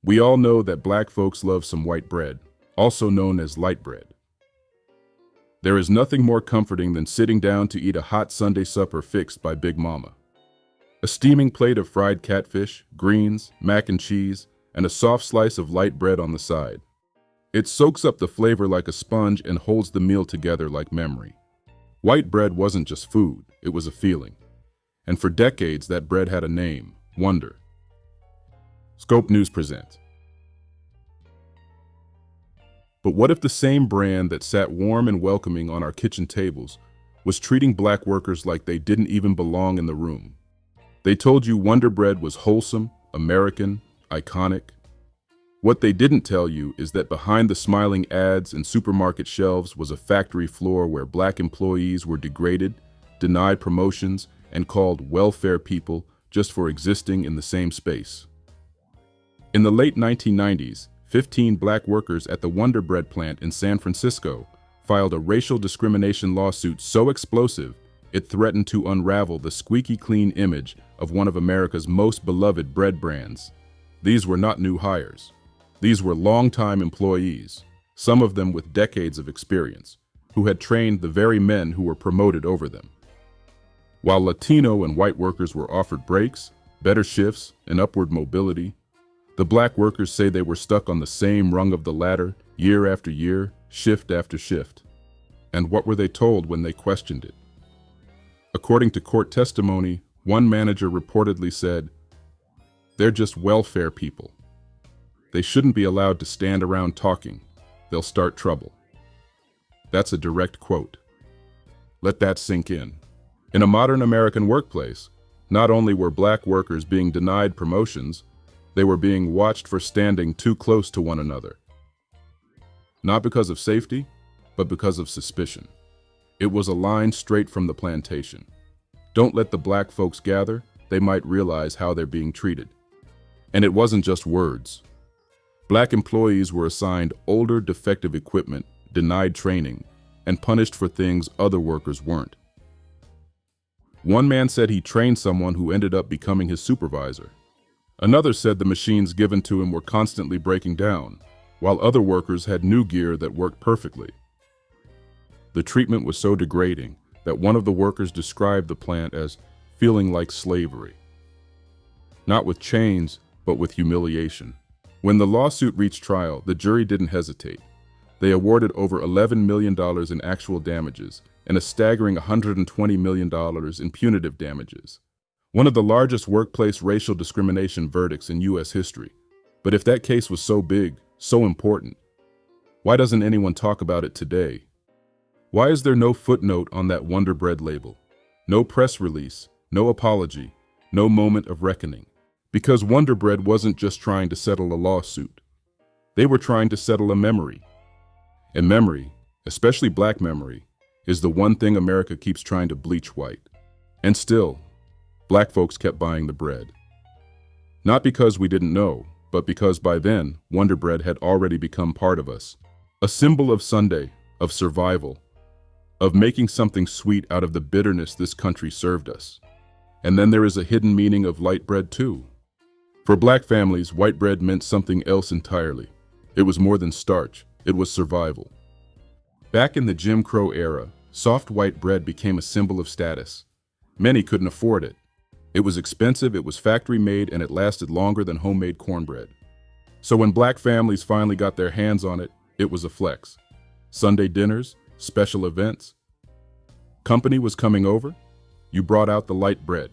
We all know that black folks love some white bread, also known as light bread. There is nothing more comforting than sitting down to eat a hot Sunday supper fixed by Big Mama. A steaming plate of fried catfish, greens, mac and cheese, and a soft slice of light bread on the side. It soaks up the flavor like a sponge and holds the meal together like memory. White bread wasn't just food, it was a feeling. And for decades, that bread had a name, Wonder. Scope News presents. But what if the same brand that sat warm and welcoming on our kitchen tables was treating black workers like they didn't even belong in the room? They told you Wonder Bread was wholesome, American, iconic. What they didn't tell you is that behind the smiling ads and supermarket shelves was a factory floor where black employees were degraded, denied promotions, and called welfare people just for existing in the same space. In the late 1990s, 15 black workers at the Wonder Bread plant in San Francisco filed a racial discrimination lawsuit so explosive it threatened to unravel the squeaky clean image of one of America's most beloved bread brands. These were not new hires. These were longtime employees, some of them with decades of experience, who had trained the very men who were promoted over them. While Latino and white workers were offered breaks, better shifts, and upward mobility, the black workers say they were stuck on the same rung of the ladder year after year, shift after shift. And what were they told when they questioned it? According to court testimony, one manager reportedly said, "They're just welfare people. They shouldn't be allowed to stand around talking. They'll start trouble." That's a direct quote. Let that sink in. In a modern American workplace, not only were black workers being denied promotions, they were being watched for standing too close to one another. Not because of safety, but because of suspicion. It was a line straight from the plantation. Don't let the black folks gather, they might realize how they're being treated. And it wasn't just words. Black employees were assigned older, defective equipment, denied training, and punished for things other workers weren't. One man said he trained someone who ended up becoming his supervisor. Another said the machines given to him were constantly breaking down, while other workers had new gear that worked perfectly. The treatment was so degrading that one of the workers described the plant as feeling like slavery. Not with chains, but with humiliation. When the lawsuit reached trial, the jury didn't hesitate. They awarded over $11 million in actual damages and a staggering $120 million in punitive damages. One of the largest workplace racial discrimination verdicts in U.S. history. But if that case was so big, so important, why doesn't anyone talk about it today? Why is there no footnote on that Wonder Bread label? No press release, no apology, no moment of reckoning? Because Wonder Bread wasn't just trying to settle a lawsuit. They were trying to settle a memory. And memory, especially black memory, is the one thing America keeps trying to bleach white. And still, black folks kept buying the bread. Not because we didn't know, but because by then, Wonder Bread had already become part of us. A symbol of Sunday, of survival, of making something sweet out of the bitterness this country served us. And then there is a hidden meaning of light bread too. For black families, white bread meant something else entirely. It was more than starch, it was survival. Back in the Jim Crow era, soft white bread became a symbol of status. Many couldn't afford it. It was expensive, it was factory made, and it lasted longer than homemade cornbread. So when black families finally got their hands on it, it was a flex. Sunday dinners, special events. Company was coming over, you brought out the light bread.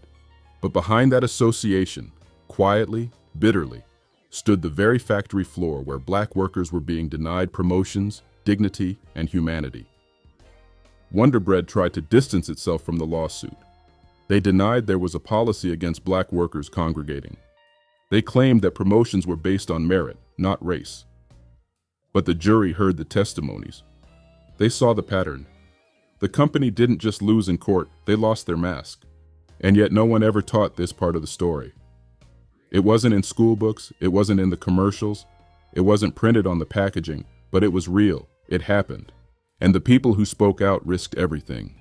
But behind that association, quietly, bitterly, stood the very factory floor where black workers were being denied promotions, dignity, and humanity. Wonder Bread tried to distance itself from the lawsuit. They denied there was a policy against black workers congregating. They claimed that promotions were based on merit, not race. But the jury heard the testimonies. They saw the pattern. The company didn't just lose in court, they lost their mask. And yet no one ever taught this part of the story. It wasn't in school books, it wasn't in the commercials, it wasn't printed on the packaging, but it was real, it happened. And the people who spoke out risked everything.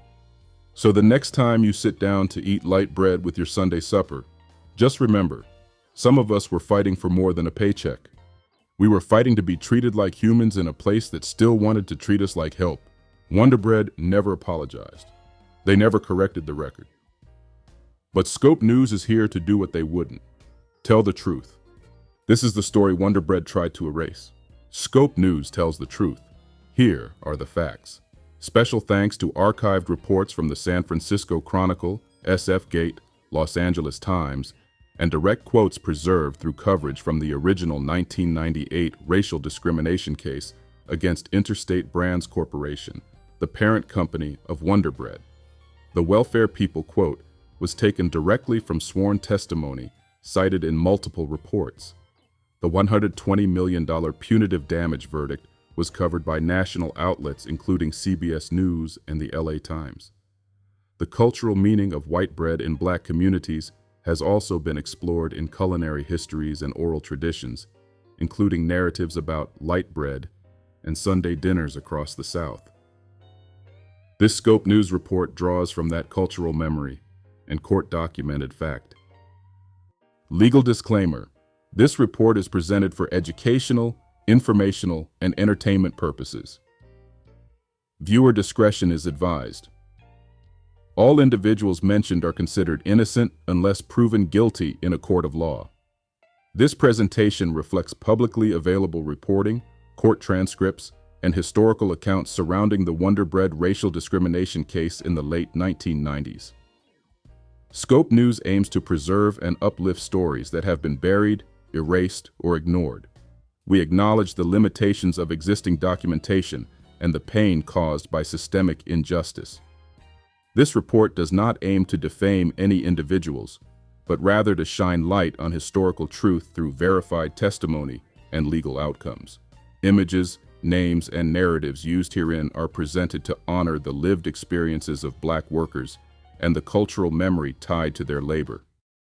So the next time you sit down to eat light bread with your Sunday supper, just remember, some of us were fighting for more than a paycheck. We were fighting to be treated like humans in a place that still wanted to treat us like help. Wonder Bread never apologized. They never corrected the record. But Scope News is here to do what they wouldn't: tell the truth. This is the story Wonder Bread tried to erase. Scope News tells the truth. Here are the facts. Special thanks to archived reports from the San Francisco Chronicle, SFGate, Los Angeles Times, and direct quotes preserved through coverage from the original 1998 racial discrimination case against Interstate Brands Corporation, the parent company of Wonder Bread. The Welfare People quote was taken directly from sworn testimony cited in multiple reports. The $120 million punitive damage verdict was covered by national outlets including CBS News and the LA Times. The cultural meaning of white bread in Black communities has also been explored in culinary histories and oral traditions, including narratives about light bread and Sunday dinners across the South. This Scope News report draws from that cultural memory and court-documented fact. Legal disclaimer: this report is presented for educational, informational, and entertainment purposes. Viewer discretion is advised. All individuals mentioned are considered innocent unless proven guilty in a court of law. This presentation reflects publicly available reporting, court transcripts, and historical accounts surrounding the Wonder Bread racial discrimination case in the late 1990s. Scope News aims to preserve and uplift stories that have been buried, erased, or ignored. We acknowledge the limitations of existing documentation and the pain caused by systemic injustice. This report does not aim to defame any individuals, but rather to shine light on historical truth through verified testimony and legal outcomes. Images, names, and narratives used herein are presented to honor the lived experiences of Black workers and the cultural memory tied to their labor.